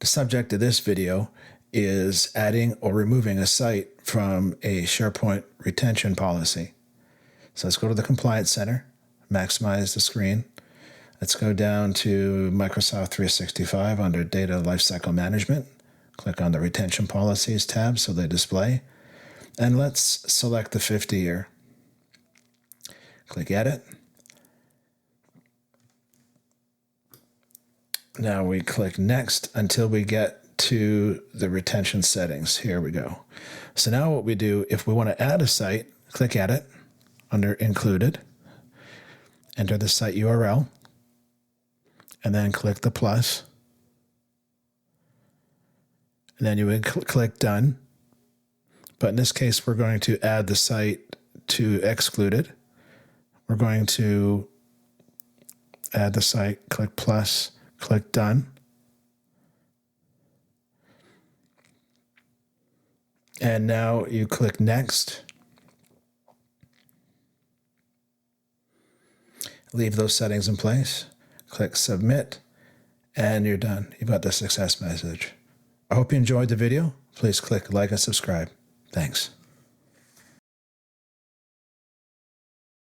The subject of this video is adding or removing a site from a SharePoint retention policy. So let's go to the Compliance Center, maximize the screen. Let's go down to Microsoft 365 under Data Lifecycle Management. Click on the Retention Policies tab so they display. And let's select the 50-year. Click Edit. Now we click Next until we get to the retention settings. Here we go. So now what we do, if we want to add a site, click Edit under Included. Enter the site URL. And then click the plus. And then you would click Done. But in this case, we're going to add the site to Excluded. We're going to add the site, click plus, click Done. And now you click Next. Leave those settings in place. Click Submit, and you're done. You've got the success message. I hope you enjoyed the video. Please click like and subscribe. Thanks.